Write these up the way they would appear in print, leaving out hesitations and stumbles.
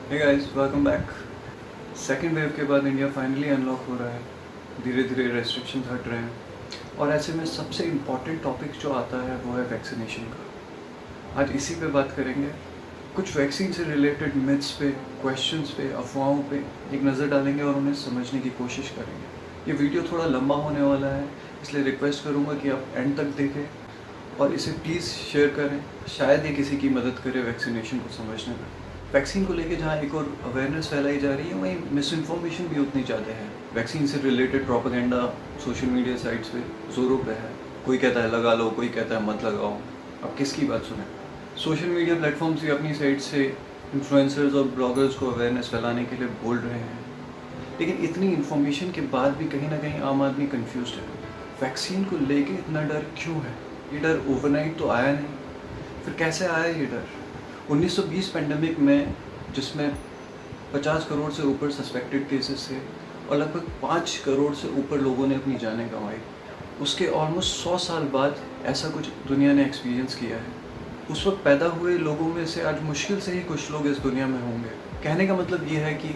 हे guys, welcome back. Second wave के बाद India finally unlock हो रहा है। धीरे धीरे रेस्ट्रिक्शन हट रहे हैं और ऐसे में सबसे इम्पॉर्टेंट टॉपिक जो आता है वो है वैक्सीनेशन का। आज इसी पे बात करेंगे। कुछ वैक्सीन से रिलेटेड मिथ्स पे, क्वेश्चंस पे, अफवाहों पे एक नज़र डालेंगे और उन्हें समझने की कोशिश करेंगे। ये वीडियो थोड़ा लंबा होने वाला है, इसलिए रिक्वेस्ट करूँगा कि आप एंड तक देखें और इसे प्लीज़ शेयर करें। शायद ये किसी की मदद करे वैक्सीनेशन को समझने में। वैक्सीन को लेके जहाँ एक और अवेयरनेस फैलाई जा रही है, वहीं मिस इन्फॉर्मेशन भी उतनी ज़्यादा है। वैक्सीन से related propaganda social media sites पे ज़ोरों पे है। कोई कहता है लगा लो, कोई कहता है मत लगाओ। अब किसकी बात सुने? सोशल मीडिया प्लेटफॉर्म्स भी अपनी साइड से इन्फ्लुएंसर्स और ब्लॉगर्स को अवेयरनेस फैलाने के लिए बोल रहे हैं, लेकिन इतनी इन्फॉर्मेशन के बाद भी कहीं ना कहीं आम आदमी कन्फ्यूज है। वैक्सीन को लेके इतना डर क्यों है? ये डर ओवरनाइट तो आया नहीं, फिर कैसे आया ये डर? 1920 पेंडेमिक में, जिसमें 50 करोड़ से ऊपर सस्पेक्टेड केसेस थे और लगभग 5 करोड़ से ऊपर लोगों ने अपनी जानें गंवाई, उसके ऑलमोस्ट 100 साल बाद ऐसा कुछ दुनिया ने एक्सपीरियंस किया है। उस वक्त पैदा हुए लोगों में से आज मुश्किल से ही कुछ लोग इस दुनिया में होंगे। कहने का मतलब ये है कि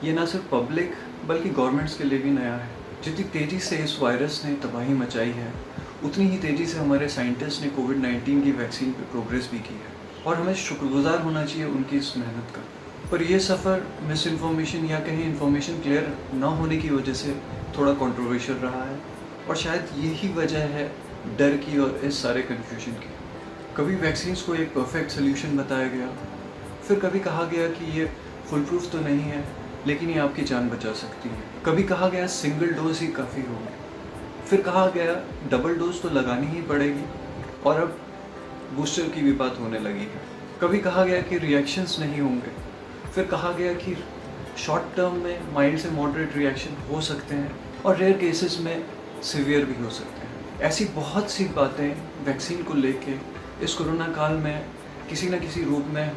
ये ना सिर्फ पब्लिक बल्कि गवर्नमेंट्स के लिए भी नया है। जितनी तेज़ी से इस वायरस ने तबाही मचाई है, उतनी ही तेज़ी से हमारे साइंटिस्ट ने कोविड-19 की वैक्सीन पे प्रोग्रेस भी की है और हमें शुक्रगुजार होना चाहिए उनकी इस मेहनत का। पर यह सफ़र मिस इन्फॉर्मेशन या कहीं इन्फॉर्मेशन क्लियर ना होने की वजह से थोड़ा कंट्रोवर्शियल रहा है और शायद यही वजह है डर की और इस सारे कन्फ्यूजन की। कभी वैक्सीन्स को एक परफेक्ट सोल्यूशन बताया गया, फिर कभी कहा गया कि ये फुल प्रूफ तो नहीं है लेकिन ये आपकी जान बचा सकती है। कभी कहा गया सिंगल डोज ही काफ़ी होगी, फिर कहा गया डबल डोज तो लगानी ही पड़ेगी और अब बूस्टर की भी बात होने लगी है। कभी कहा गया कि रिएक्शंस नहीं होंगे, फिर कहा गया कि शॉर्ट टर्म में माइल्ड से मॉडरेट रिएक्शन हो सकते हैं और रेयर केसेस में सिवियर भी हो सकते हैं। ऐसी बहुत सी बातें वैक्सीन को लेके इस कोरोना काल में किसी न किसी रूप में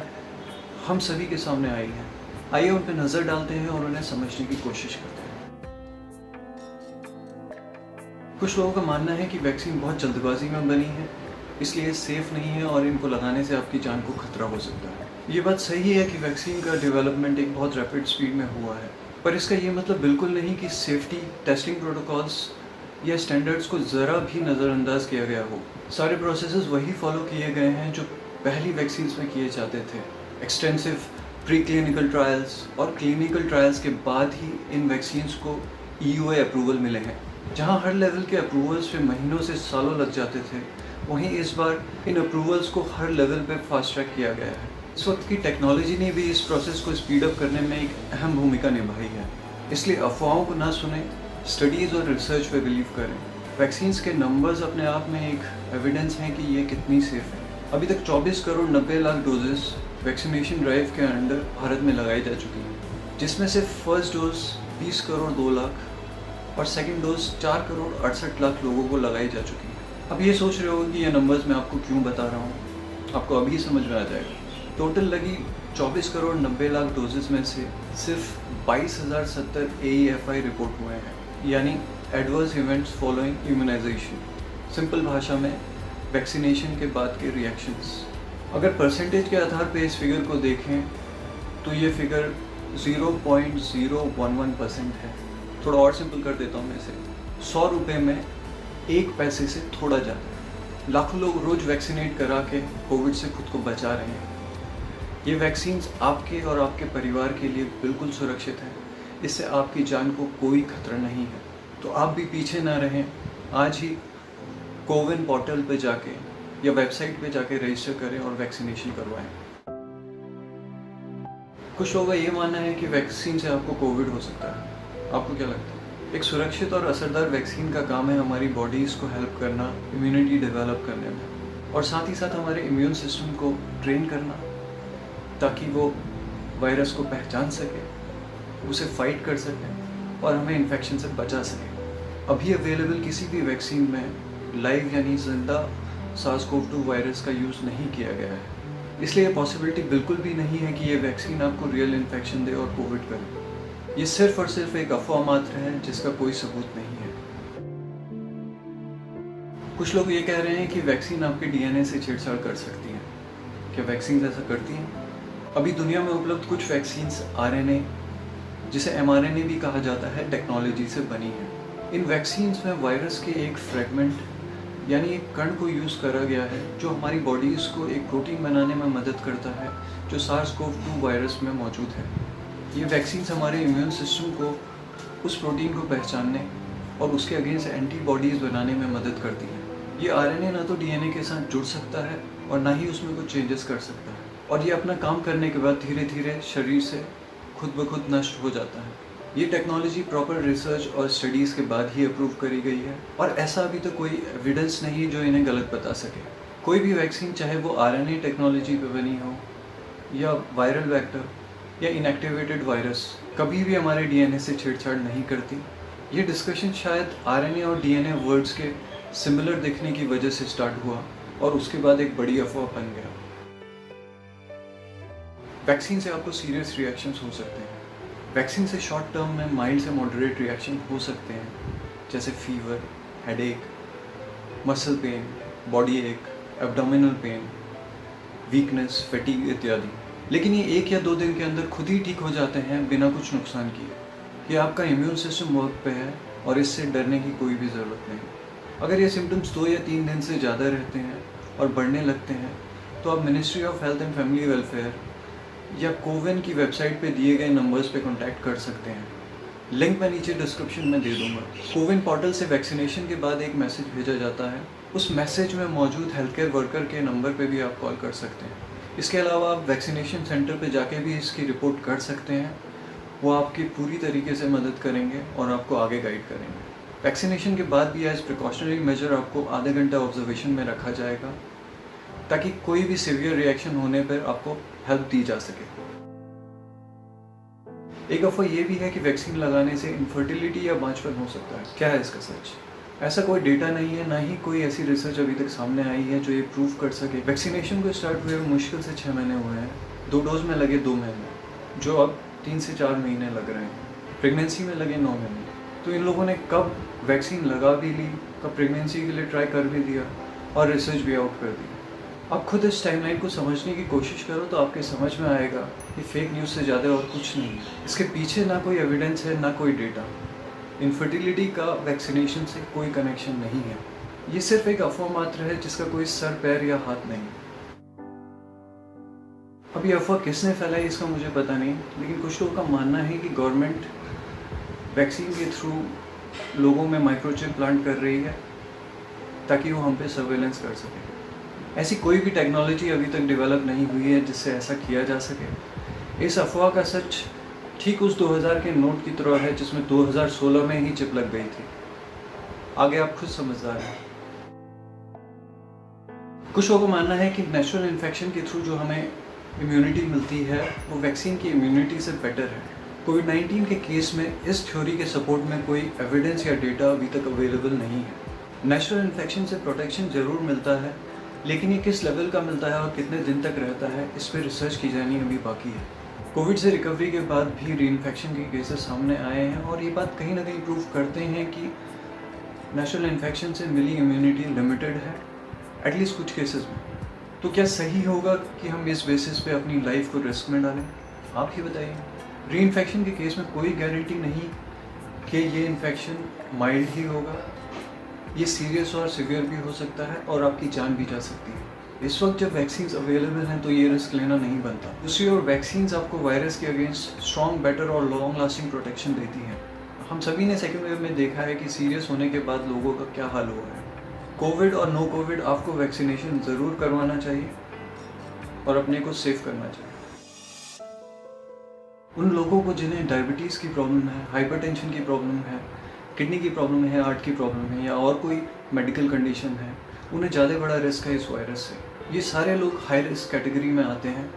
हम सभी के सामने आई हैं। आइए उन पर नज़र डालते हैं और उन्हें समझने की कोशिश करते हैं। कुछ लोगों का मानना है कि वैक्सीन बहुत जल्दबाजी में बनी है, इसलिए सेफ़ नहीं है और इनको लगाने से आपकी जान को खतरा हो सकता है। ये बात सही है कि वैक्सीन का डेवलपमेंट एक बहुत रैपिड स्पीड में हुआ है, पर इसका ये मतलब बिल्कुल नहीं कि सेफ्टी, टेस्टिंग प्रोटोकॉल्स या स्टैंडर्ड्स को ज़रा भी नज़रअंदाज किया गया हो। सारे प्रोसेसेस वही फॉलो किए गए हैं जो पहली वैक्सीन्स में किए जाते थे। एक्सटेंसिव प्री क्लिनिकल ट्रायल्स और क्लिनिकल ट्रायल्स के बाद ही इन वैक्सीन्स को EUA अप्रूवल मिले हैं। जहां हर लेवल के अप्रूवल्स पे महीनों से सालों लग जाते थे, वहीं इस बार इन अप्रूवल्स को हर लेवल पे फास्ट ट्रैक किया गया है। इस वक्त की टेक्नोलॉजी ने भी इस प्रोसेस को स्पीड अप करने में एक अहम भूमिका निभाई है। इसलिए अफवाहों को ना सुने, स्टडीज़ और रिसर्च पे बिलीव करें। वैक्सीन्स के नंबर्स अपने आप में एक एविडेंस हैं कि ये कितनी सेफ है। अभी तक 24 crore 90 lakh doses vaccination drive के अंडर भारत में लगाई जा चुकी हैं, जिसमें से फर्स्ट डोज 20 करोड़ 2 लाख और सेकंड डोज 4 करोड़ 68 लाख लोगों को लगाई जा चुकी है। अब ये सोच रहे हो कि ये नंबर्स मैं आपको क्यों बता रहा हूँ, आपको अभी समझ में आ जाएगा। टोटल लगी 24 करोड़ 90 लाख डोजेस में से सिर्फ 22,070 AEFI रिपोर्ट हुए हैं, यानी adverse events following immunization. Simple भाषा में वैक्सीनेशन के बाद के रिएक्शंस। अगर परसेंटेज के आधार पे इस फिगर को देखें तो ये फिगर 0.011% है। थोड़ा और सिंपल कर देता हूँ मैं इसे। 100 रुपये में 1 पैसे से थोड़ा ज़्यादा। लाखों लोग रोज़ वैक्सीनेट करा के कोविड से खुद को बचा रहे हैं। ये वैक्सीन्स आपके और आपके परिवार के लिए बिल्कुल सुरक्षित हैं। इससे आपकी जान को कोई खतरा नहीं है। तो आप भी पीछे ना रहें, आज ही कोविन पोर्टल पे जाके या वेबसाइट पे जाके रजिस्टर करें और वैक्सीनेशन करवाएं। कुछ लोगों का ये मानना है कि वैक्सीन से आपको कोविड हो सकता है। आपको क्या लगता है? एक सुरक्षित और असरदार वैक्सीन का काम है हमारी बॉडीज़ को हेल्प करना, इम्यूनिटी डेवलप करने में, और साथ ही साथ हमारे इम्यून सिस्टम को ट्रेन करना ताकि वो वायरस को पहचान सके, उसे फाइट कर सके और हमें इन्फेक्शन से बचा सके। अभी अवेलेबल किसी भी वैक्सीन में लाइव यानी जिंदा SARS-CoV-2 वायरस का यूज़ नहीं किया गया है, इसलिए ये पॉसिबिलिटी बिल्कुल भी नहीं है कि ये वैक्सीन आपको रियल इन्फेक्शन दे और कोविड करे। ये सिर्फ और सिर्फ एक अफवाह मात्र है जिसका कोई सबूत नहीं है। कुछ लोग ये कह रहे हैं कि वैक्सीन आपके DNA से छेड़छाड़ कर सकती है। क्या वैक्सीन ऐसा करती हैं? अभी दुनिया में उपलब्ध कुछ वैक्सीन्स आरएनए, जिसे एमआरएनए भी कहा जाता है, टेक्नोलॉजी से बनी है। इन वैक्सीन्स में वायरस के एक फ्रेगमेंट यानी एक कण को यूज़ करा गया है जो हमारी बॉडीज़ को एक प्रोटीन बनाने में मदद करता है जो SARS-CoV-2 वायरस में मौजूद है। ये वैक्सीन्स हमारे इम्यून सिस्टम को उस प्रोटीन को पहचानने और उसके अगेंस्ट एंटीबॉडीज़ बनाने में मदद करती है। ये आरएनए ना तो डीएनए के साथ जुड़ सकता है और ना ही उसमें कुछ चेंजेस कर सकता है, और ये अपना काम करने के बाद धीरे धीरे शरीर से खुद ब खुद नष्ट हो जाता है। ये टेक्नोलॉजी प्रॉपर रिसर्च और स्टडीज़ के बाद ही अप्रूव करी गई है और ऐसा अभी तक कोई एविडेंस नहीं जो इन्हें गलत बता सके। कोई भी वैक्सीन, चाहे वो आरएनए टेक्नोलॉजी पे बनी हो या वायरल वेक्टर या इनएक्टिवेटेड वायरस, कभी भी हमारे डीएनए से छेड़छाड़ नहीं करती। ये डिस्कशन शायद आरएनए और डीएनए वर्ड्स के सिमिलर दिखने की वजह से स्टार्ट हुआ और उसके बाद एक बड़ी अफवाह बन गया। वैक्सीन से आपको सीरियस रिएक्शंस हो सकते हैं। वैक्सीन से शॉर्ट टर्म में माइल्ड से मॉडरेट रिएक्शन हो सकते हैं, जैसे fever, headache, muscle pain, body एक, एब्डोमिनल पेन, वीकनेस, फैटीग इत्यादि। लेकिन ये 1 या 2 दिन के अंदर खुद ही ठीक हो जाते हैं बिना कुछ नुकसान किए। कि आपका इम्यून सिस्टम वर्क पे है और इससे डरने की कोई भी ज़रूरत नहीं। अगर ये सिम्टम्स 2 या 3 दिन से ज़्यादा रहते हैं और बढ़ने लगते हैं तो आप ministry of health and family welfare या कोविन की वेबसाइट पे दिए गए नंबर्स पे कांटेक्ट कर सकते हैं। लिंक मैं नीचे डिस्क्रिप्शन में दे दूंगा। कोविन पोर्टल से वैक्सीनेशन के बाद एक मैसेज भेजा जाता है। उस मैसेज में मौजूद हेल्थ केयर वर्कर के नंबर पे भी आप कॉल कर सकते हैं। इसके अलावा आप वैक्सीनेशन सेंटर पे जाके भी इसकी रिपोर्ट कर सकते हैं। वो आपकी पूरी तरीके से मदद करेंगे और आपको आगे गाइड करेंगे। वैक्सीनेशन के बाद भी एज प्रिकॉशनरी मेजर आपको आधे घंटा ऑब्जर्वेशन में रखा जाएगा ताकि कोई भी सीवियर रिएक्शन होने पर आपको हेल्प दी जा सके। एक अफवाह ये भी है कि वैक्सीन लगाने से इनफर्टिलिटी या बांझपन हो सकता है। क्या है इसका सच? ऐसा कोई डेटा नहीं है, ना ही कोई ऐसी रिसर्च अभी तक सामने आई है जो ये प्रूव कर सके। वैक्सीनेशन को स्टार्ट हुए मुश्किल से 6 महीने हुए हैं। 2 डोज में लगे 2 महीने, जो अब 3 से 4 महीने लग रहे हैं। प्रेगनेंसी में लगे 9 महीने। तो इन लोगों ने कब वैक्सीन लगा भी ली, कब प्रेगनेंसी के लिए ट्राई कर भी दिया और रिसर्च भी आउट कर दी। आप खुद इस टाइमलाइन को समझने की कोशिश करो तो आपके समझ में आएगा कि फेक न्यूज़ से ज़्यादा और कुछ नहीं है। इसके पीछे ना कोई एविडेंस है, ना कोई डेटा। इनफर्टिलिटी का वैक्सीनेशन से कोई कनेक्शन नहीं है। ये सिर्फ एक अफवाह मात्र है जिसका कोई सर, पैर या हाथ नहीं। अब ये अफवाह किसने फैलाई इसका मुझे पता नहीं, लेकिन कुछ लोगों का मानना है कि गवर्नमेंट वैक्सीन के थ्रू लोगों में माइक्रोचिप प्लांट कर रही है ताकि वो हम पे सर्वेलेंस कर सके। ऐसी कोई भी टेक्नोलॉजी अभी तक डेवलप नहीं हुई है जिससे ऐसा किया जा सके। इस अफवाह का सच ठीक उस 2000 के नोट की तरह है जिसमें 2016 में ही चिप लग गई थी। आगे आप खुद समझदार हैं। कुछ लोगों को मानना है कि नेचुरल इन्फेक्शन के थ्रू जो हमें इम्यूनिटी मिलती है वो वैक्सीन की इम्यूनिटी से बेटर है। कोविड-19 के केस में इस थ्योरी के सपोर्ट में कोई एविडेंस या डेटा अभी तक अवेलेबल नहीं है। नेचुरल इन्फेक्शन से प्रोटेक्शन ज़रूर मिलता है, लेकिन ये किस लेवल का मिलता है और कितने दिन तक रहता है, इस पर रिसर्च की जानी अभी बाकी है। कोविड से रिकवरी के बाद भी रीइन्फेक्शन के केसेस सामने आए हैं और ये बात कहीं ना कहीं प्रूव करते हैं कि नेचुरल इन्फेक्शन से मिली इम्यूनिटी लिमिटेड है, एटलीस्ट कुछ केसेस में। तो क्या सही होगा कि हम इस बेसिस पे अपनी लाइफ को रिस्क में डालें? आप ही बताइए। रीइन्फेक्शन के केस में कोई गारंटी नहीं कि ये इन्फेक्शन माइल्ड ही होगा, ये सीरियस और सिवियर भी हो सकता है और आपकी जान भी जा सकती है। इस वक्त जब वैक्सीन्स अवेलेबल हैं तो ये रिस्क लेना नहीं बनता। दूसरी ओर वैक्सीन्स आपको वायरस के अगेंस्ट स्ट्रॉन्ग, बेटर और लॉन्ग लास्टिंग प्रोटेक्शन देती हैं। हम सभी ने सेकेंड वेव में देखा है कि सीरियस होने के बाद लोगों का क्या हाल हुआ है। कोविड और नो कोविड आपको वैक्सीनेशन ज़रूर करवाना चाहिए और अपने को सेफ करना चाहिए। उन लोगों को जिन्हें डायबिटीज़ की प्रॉब्लम है, हाइपरटेंशन की प्रॉब्लम है, किडनी की प्रॉब्लम है, हार्ट की प्रॉब्लम है या और कोई मेडिकल कंडीशन है, उन्हें ज़्यादा बड़ा रिस्क है इस वायरस से। ये सारे लोग हाई रिस्क कैटेगरी में आते हैं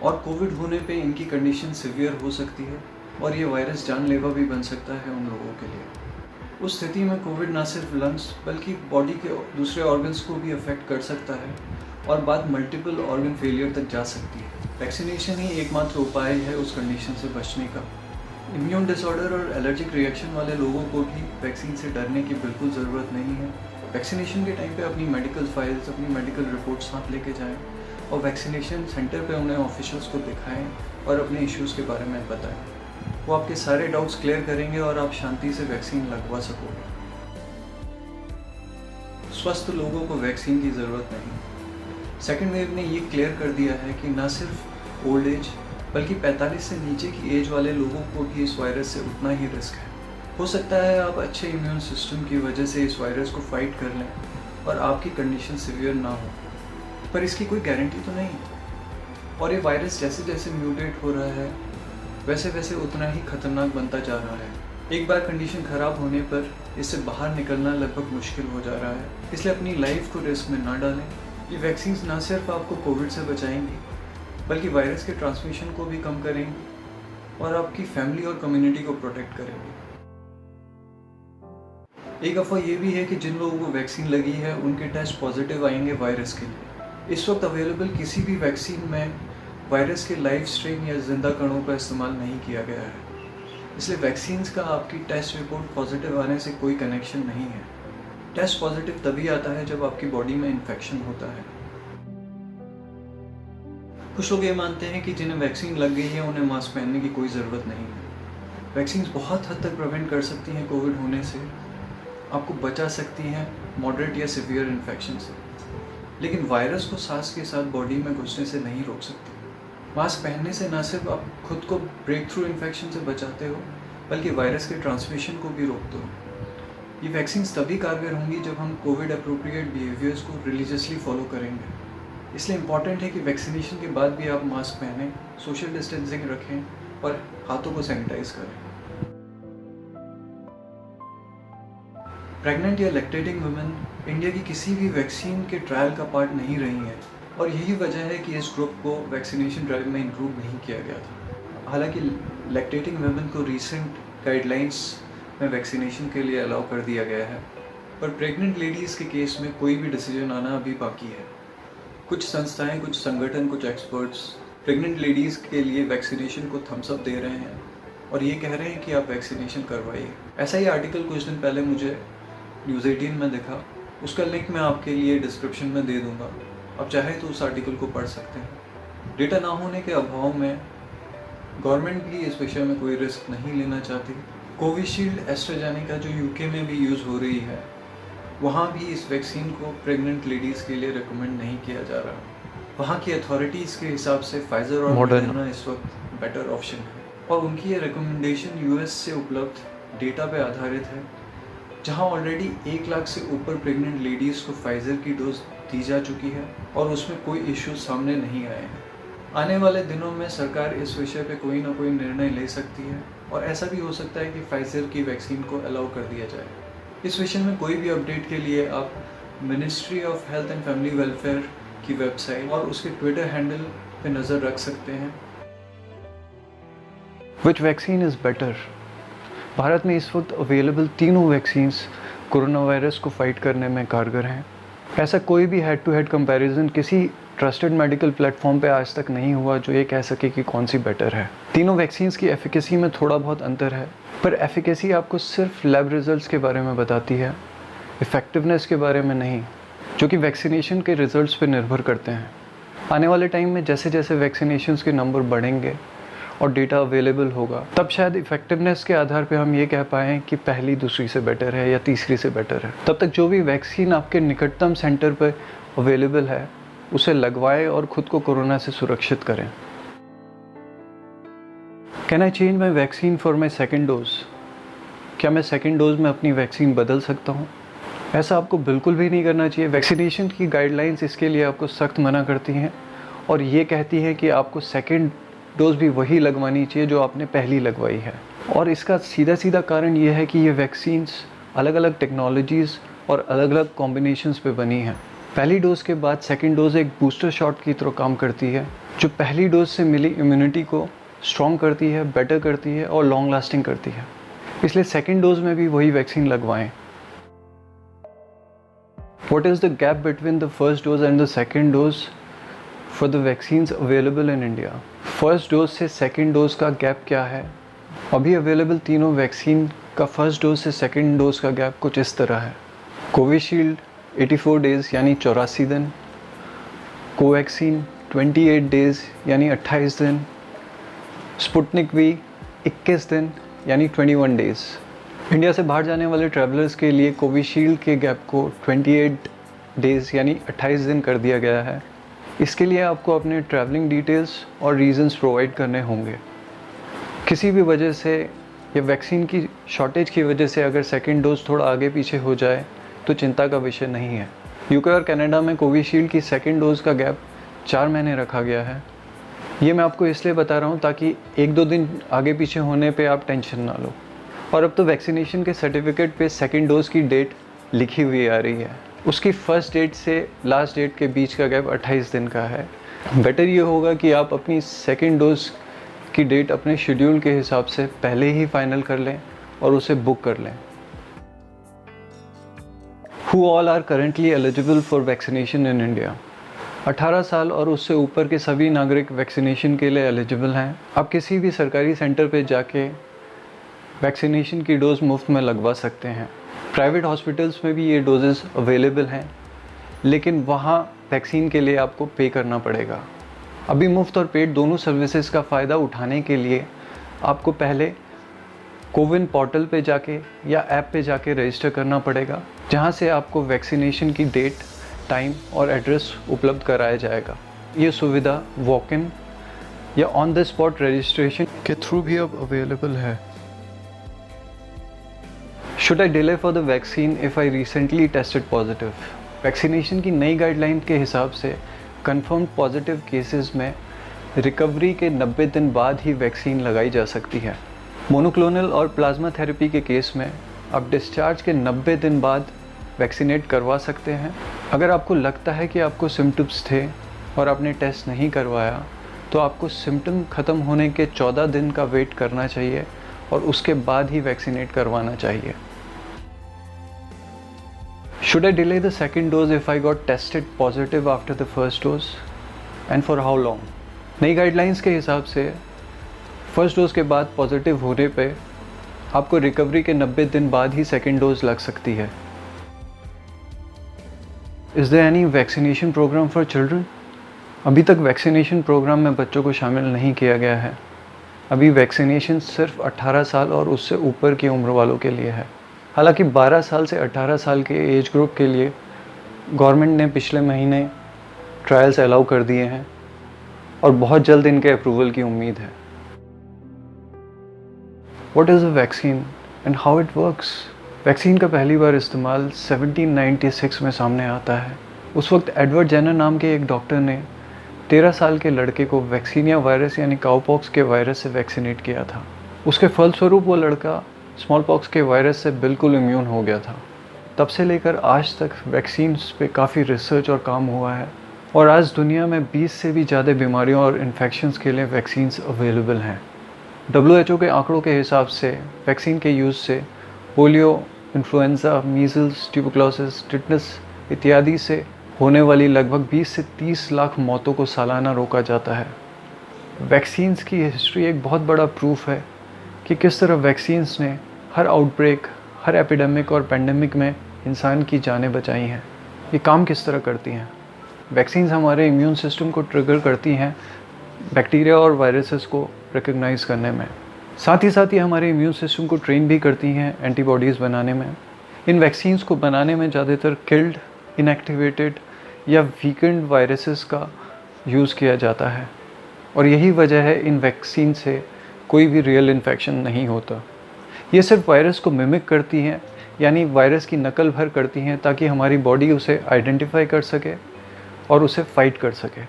और कोविड होने पे इनकी कंडीशन सिवियर हो सकती है और ये वायरस जानलेवा भी बन सकता है उन लोगों के लिए। उस स्थिति में कोविड ना सिर्फ लंग्स बल्कि बॉडी के दूसरे ऑर्गन्स को भी अफेक्ट कर सकता है और बात मल्टीपल ऑर्गन फेलियर तक जा सकती है। वैक्सीनेशन ही एकमात्र उपाय है उस कंडीशन से बचने का। इम्यून डिसऑर्डर और एलर्जिक रिएक्शन वाले लोगों को भी वैक्सीन से डरने की बिल्कुल ज़रूरत नहीं है। वैक्सीनेशन के टाइम पे अपनी मेडिकल फाइल्स, अपनी मेडिकल रिपोर्ट्स साथ लेके जाएं और वैक्सीनेशन सेंटर पे उन्हें ऑफिशियल्स को दिखाएं और अपने इश्यूज़ के बारे में बताएं। वो आपके सारे डाउट्स क्लियर करेंगे और आप शांति से वैक्सीन लगवा सकोगे। स्वस्थ लोगों को वैक्सीन की ज़रूरत नहीं। सेकेंड वेव ने ये क्लियर कर दिया है कि ना सिर्फ ओल्ड एज बल्कि 45 से नीचे की एज वाले लोगों को भी इस वायरस से उतना ही रिस्क है। हो सकता है आप अच्छे इम्यून सिस्टम की वजह से इस वायरस को फाइट कर लें और आपकी कंडीशन सीवियर ना हो, पर इसकी कोई गारंटी तो नहीं। और ये वायरस जैसे जैसे म्यूटेट हो रहा है वैसे वैसे उतना ही खतरनाक बनता जा रहा है। एक बार कंडीशन ख़राब होने पर इससे बाहर निकलना लगभग मुश्किल हो जा रहा है। इसलिए अपनी लाइफ को रिस्क में ना डालें। ये वैक्सीन ना सिर्फ आपको कोविड से बचाएंगी बल्कि वायरस के ट्रांसमिशन को भी कम करेंगी और आपकी फैमिली और कम्युनिटी को प्रोटेक्ट करेंगी। एक अफवाह ये भी है कि जिन लोगों को वैक्सीन लगी है उनके टेस्ट पॉजिटिव आएंगे वायरस के लिए। इस वक्त अवेलेबल किसी भी वैक्सीन में वायरस के लाइव स्ट्रेन या जिंदा कणों का इस्तेमाल नहीं किया गया है, इसलिए वैक्सीन्स का आपकी टेस्ट रिपोर्ट पॉजिटिव आने से कोई कनेक्शन नहीं है। टेस्ट पॉजिटिव तभी आता है जब आपकी बॉडी में इन्फेक्शन होता है। कुछ लोग ये मानते हैं कि जिन्हें वैक्सीन लग गई है उन्हें मास्क पहनने की कोई ज़रूरत नहीं है। वैक्सीन बहुत हद तक प्रिवेंट कर सकती हैं कोविड होने से, आपको बचा सकती हैं मॉडरेट या सिवियर इन्फेक्शन से, लेकिन वायरस को सांस के साथ बॉडी में घुसने से नहीं रोक सकती। मास्क पहनने से न सिर्फ आप खुद को ब्रेक थ्रू इन्फेक्शन से बचाते हो बल्कि वायरस के ट्रांसमिशन को भी रोकते हो। ये वैक्सीन तभी कारगर होंगी जब हम कोविड अप्रोप्रिएट बिहेवियर्स को रिलीजियसली फॉलो करेंगे। इसलिए इम्पॉर्टेंट है कि वैक्सीनेशन के बाद भी आप मास्क पहनें, सोशल डिस्टेंसिंग रखें और हाथों को सैनिटाइज करें। प्रेग्नेंट या लैक्टेटिंग वुमेन इंडिया की किसी भी वैक्सीन के ट्रायल का पार्ट नहीं रही हैं और यही वजह है कि इस ग्रुप को वैक्सीनेशन ड्राइव में इंक्लूड नहीं किया गया था। हालांकि लैक्टेटिंग वुमेन को रीसेंट गाइडलाइंस में वैक्सीनेशन के लिए अलाउ कर दिया गया है, पर प्रेग्नेंट लेडीज़ के केस में कोई भी डिसीजन आना अभी बाकी है। कुछ संस्थाएं, कुछ संगठन, कुछ एक्सपर्ट्स प्रेग्नेंट लेडीज़ के लिए वैक्सीनेशन को थम्स अप दे रहे हैं और ये कह रहे हैं कि आप वैक्सीनेशन करवाइए। ऐसा ही आर्टिकल कुछ दिन पहले मुझे न्यूज़ 18 में दिखा, उसका लिंक मैं आपके लिए डिस्क्रिप्शन में दे दूँगा, आप चाहे तो उस आर्टिकल को पढ़ सकते हैं। डेटा ना होने के अभाव में गवर्नमेंट भी इस विषय में कोई रिस्क नहीं लेना चाहती। कोविशील्ड एस्ट्राजेनेका जो यूके में भी यूज़ हो रही है, वहाँ भी इस वैक्सीन को प्रेग्नेंट लेडीज़ के लिए रिकमेंड नहीं किया जा रहा। वहाँ की अथॉरिटीज़ के हिसाब से फाइज़र और मॉडर्ना इस वक्त बेटर ऑप्शन है और उनकी ये रिकमेंडेशन यूएस से उपलब्ध डेटा पे आधारित है, जहाँ ऑलरेडी 1 लाख से ऊपर प्रेग्नेंट लेडीज़ को फाइज़र की डोज दी जा चुकी है और उसमें कोई इश्यूज सामने नहीं आए हैं। आने वाले दिनों में सरकार इस विषय पे कोई ना कोई निर्णय ले सकती है और ऐसा भी हो सकता है कि फाइज़र की वैक्सीन को अलाउ कर दिया जाए। इस विषय में कोई भी अपडेट के लिए आप ministry of health and family welfare की वेबसाइट और उसके ट्विटर हैंडल पे नज़र रख सकते हैं। विच वैक्सीन इज़ बेटर? भारत में इस वक्त अवेलेबल तीनों वैक्सीन्स कोरोना वायरस को फाइट करने में कारगर हैं। ऐसा कोई भी हेड टू हेड कंपैरिजन किसी ट्रस्टेड मेडिकल प्लेटफॉर्म पे आज तक नहीं हुआ जो ये कह सके कि कौन सी बेटर है। तीनों वैक्सीन्स की एफिकेसी में थोड़ा बहुत अंतर है, पर एफिकेसी आपको सिर्फ लैब रिजल्ट्स के बारे में बताती है, इफ़ेक्टिवनेस के बारे में नहीं, जो कि वैक्सीनेशन के रिजल्ट्स पे निर्भर करते हैं। आने वाले टाइम में जैसे जैसे वैक्सीनेशंस के नंबर बढ़ेंगे और डेटा अवेलेबल होगा, तब शायद इफ़ेक्टिवनेस के आधार पे हम ये कह पाएँ कि पहली दूसरी से बेटर है या तीसरी से बेटर है। तब तक जो भी वैक्सीन आपके निकटतम सेंटर पर अवेलेबल है उसे लगवाएं और ख़ुद को कोरोना से सुरक्षित करें। Can I change my vaccine for my second dose? क्या मैं सेकेंड डोज में अपनी वैक्सीन बदल सकता हूँ? ऐसा आपको बिल्कुल भी नहीं करना चाहिए। वैक्सीनेशन की गाइडलाइंस इसके लिए आपको सख्त मना करती हैं और ये कहती हैं कि आपको सेकेंड डोज भी वही लगवानी चाहिए जो आपने पहली लगवाई है। और इसका सीधा सीधा कारण ये है कि ये वैक्सीन्स अलग अलग टेक्नोलॉजीज़ और अलग अलग कॉम्बिनेशंस पे बनी हैं। पहली डोज़ के बाद सेकेंड डोज़ एक बूस्टर शॉट की तरह काम करती है, जो पहली डोज से मिली इम्यूनिटी को स्ट्रॉन्ग करती है, बेटर करती है और लॉन्ग लास्टिंग करती है। इसलिए सेकेंड डोज में भी वही वैक्सीन लगवाएं। What is the gap between the first dose and the second dose for the vaccines available in India? First dose से सेकेंड डोज का गैप क्या है? अभी अवेलेबल तीनों वैक्सीन का फर्स्ट डोज से सेकेंड डोज का गैप कुछ इस तरह है। कोविशील्ड 84 डेज़ यानी 84 दिन, कोवैक्सीन 28 डेज़ यानी 28 दिन, स्पुतनिक वी 21 दिन यानी 21 डेज़। इंडिया से बाहर जाने वाले ट्रैवलर्स के लिए कोविशील्ड के गैप को 28 डेज़ यानी 28 दिन कर दिया गया है। इसके लिए आपको अपने ट्रैवलिंग डिटेल्स और रीजंस प्रोवाइड करने होंगे। किसी भी वजह से या वैक्सीन की शॉर्टेज की वजह से अगर सेकेंड डोज थोड़ा आगे पीछे हो जाए तो चिंता का विषय नहीं है। यूके और कनाडा में कोविशील्ड की सेकेंड डोज का गैप 4 महीने रखा गया है। ये मैं आपको इसलिए बता रहा हूँ ताकि 1-2 दिन आगे पीछे होने पे आप टेंशन ना लो। और अब तो वैक्सीनेशन के सर्टिफिकेट पे सेकेंड डोज की डेट लिखी हुई आ रही है। उसकी फर्स्ट डेट से लास्ट डेट के बीच का गैप 28 दिन का है। बेटर ये होगा कि आप अपनी सेकेंड डोज की डेट अपने शेड्यूल के हिसाब से पहले ही फाइनल कर लें और उसे बुक कर लें। Who all are currently eligible for vaccination in India? 18 साल और उससे ऊपर के सभी नागरिक वैक्सीनेशन के लिए एलिजिबल हैं। आप किसी भी सरकारी सेंटर पे जाके वैक्सीनेशन की डोज मुफ्त में लगवा सकते हैं। प्राइवेट हॉस्पिटल्स में भी ये डोजेस अवेलेबल हैं, लेकिन वहाँ वैक्सीन के लिए आपको पे करना पड़ेगा। अभी मुफ्त और पेड दोनों सर्विसेज का फ़ायदा उठाने के लिए आपको पहले कोविन पोर्टल पे जाके या ऐप पे जाके रजिस्टर करना पड़ेगा, जहाँ से आपको वैक्सीनेशन की डेट, टाइम और एड्रेस उपलब्ध कराया जाएगा। ये सुविधा वॉक इन या ऑन द स्पॉट रजिस्ट्रेशन के थ्रू भी अब अवेलेबल है। Should I delay for the vaccine if I recently tested positive? Vaccination की नई गाइडलाइन के हिसाब से कंफर्म्ड पॉजिटिव केसेस में रिकवरी के 90 दिन बाद ही वैक्सीन लगाई जा सकती है। मोनोक्लोनल और प्लाज्मा थेरेपी के केस में आप डिस्चार्ज के 90 दिन बाद वैक्सीनेट करवा सकते हैं। अगर आपको लगता है कि आपको सिम्टम्स थे और आपने टेस्ट नहीं करवाया, तो आपको सिम्टम ख़त्म होने के 14 दिन का वेट करना चाहिए और उसके बाद ही वैक्सीनेट करवाना चाहिए। Should I delay the second dose if I got tested positive after the first dose? And for how long? नई गाइडलाइंस के हिसाब से फर्स्ट डोज के बाद पॉजिटिव होने पे आपको रिकवरी के 90 दिन बाद ही सेकेंड डोज लग सकती है। Is there any vaccination program for children? अभी तक वैक्सीनेशन प्रोग्राम में बच्चों को शामिल नहीं किया गया है। अभी वैक्सीनेशन सिर्फ 18 साल और उससे ऊपर की उम्र वालों के लिए है। हालांकि 12 साल से 18 साल के एज ग्रुप के लिए गवर्नमेंट ने पिछले महीने ट्रायल्स अलाउ कर दिए हैं और बहुत जल्द इनके अप्रूवल की उम्मीद है। What is a vaccine and how it works? Vaccine का पहली बार इस्तेमाल 1796 में सामने आता है। उस वक्त एडवर्ड जेनर नाम के एक डॉक्टर ने 13 साल के लड़के को वैक्सीनिया वायरस यानी काउपॉक्स के वायरस से वैक्सीनेट किया था। उसके फलस्वरूप वो लड़का स्मॉल पॉक्स के वायरस से बिल्कुल इम्यून हो गया था। तब से लेकर आज तक वैक्सीन्स पे काफ़ी रिसर्च और काम हुआ है और आज दुनिया में 20 से भी ज़्यादा बीमारियों और इन्फेक्शंस के लिए वैक्सीन्स अवेलेबल हैं। WHO के आंकड़ों के हिसाब से वैक्सीन के यूज़ से polio, influenza, measles, tuberculosis, tetanus इत्यादि से होने वाली लगभग 20 से 30 लाख मौतों को सालाना रोका जाता है। वैक्सीन्स की हिस्ट्री एक बहुत बड़ा प्रूफ है कि किस तरह वैक्सीन्स ने हर आउटब्रेक, हर एपिडेमिक और पेंडेमिक में इंसान की जानें बचाई हैं। ये काम किस तरह करती हैं? वैक्सीन्स हमारे इम्यून सिस्टम को ट्रिगर करती हैं बैक्टीरिया और वायरसेस को रिकग्नाइज़ करने में। साथ ही हमारे इम्यून सिस्टम को ट्रेन भी करती हैं एंटीबॉडीज़ बनाने में। इन वैक्सीन्स को बनाने में ज़्यादातर किल्ड, इनएक्टिवेटेड या वीकेंड वायरसेस का यूज़ किया जाता है और यही वजह है इन वैक्सीन से कोई भी रियल इन्फेक्शन नहीं होता। ये सिर्फ वायरस को मिमिक करती हैं, यानी वायरस की नकल भर करती हैं ताकि हमारी बॉडी उसे आइडेंटिफाई कर सके और उसे फाइट कर सके।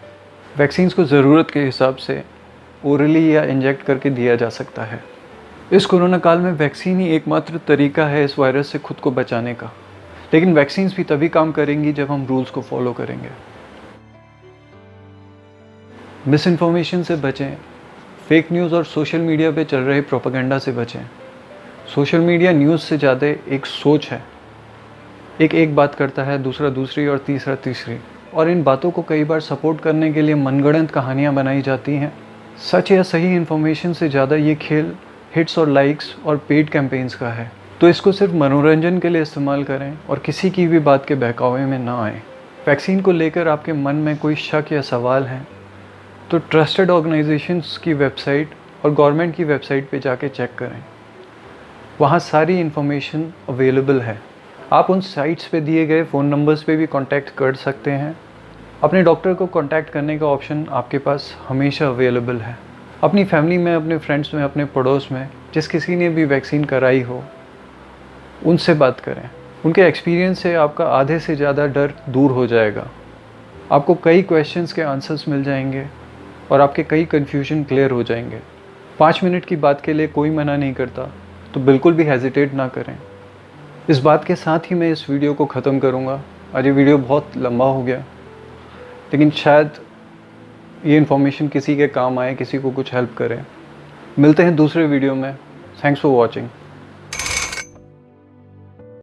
वैक्सीन्स को ज़रूरत के हिसाब से ओरली या इंजेक्ट करके दिया जा सकता है। इस कोरोना काल में वैक्सीन ही एकमात्र तरीका है इस वायरस से खुद को बचाने का, लेकिन वैक्सीन्स भी तभी काम करेंगी जब हम रूल्स को फॉलो करेंगे। मिस इन्फॉर्मेशन से बचें, फेक न्यूज़ और सोशल मीडिया पे चल रहे प्रोपेगेंडा से बचें। सोशल मीडिया न्यूज़ से ज़्यादा एक सोच है। एक बात करता है, दूसरा दूसरी और तीसरा तीसरी, और इन बातों को कई बार सपोर्ट करने के लिए मनगढ़ंत कहानियाँ बनाई जाती हैं। सच या सही इन्फॉर्मेशन से ज़्यादा ये खेल हिट्स और लाइक्स और पेड कैंपेन्स का है। तो इसको सिर्फ मनोरंजन के लिए इस्तेमाल करें और किसी की भी बात के बहकावे में ना आएँ। वैक्सीन को लेकर आपके मन में कोई शक या सवाल है तो ट्रस्टेड ऑर्गेनाइजेशंस की वेबसाइट और गवर्नमेंट की वेबसाइट पे जाके चेक करें, वहाँ सारी इन्फॉर्मेशन अवेलेबल है। आप उन साइट्स पे दिए गए फ़ोन नंबर्स पे भी कांटेक्ट कर सकते हैं। अपने डॉक्टर को कांटेक्ट करने का ऑप्शन आपके पास हमेशा अवेलेबल है। अपनी फैमिली में, अपने फ्रेंड्स में, अपने पड़ोस में जिस किसी ने भी वैक्सीन कराई हो, उनसे बात करें। उनके एक्सपीरियंस से आपका आधे से ज़्यादा डर दूर हो जाएगा। आपको कई क्वेश्चंस के आंसर्स मिल जाएंगे और आपके कई कन्फ्यूजन क्लियर हो जाएंगे। 5 मिनट की बात के लिए कोई मना नहीं करता, तो बिल्कुल भी हेजिटेट ना करें। इस बात के साथ ही मैं इस वीडियो को ख़त्म करूँगा। आज ये वीडियो बहुत लंबा हो गया, लेकिन शायद ये इन्फॉर्मेशन किसी के काम आए, किसी को कुछ हेल्प करे। मिलते हैं दूसरे वीडियो में। Thanks for watching.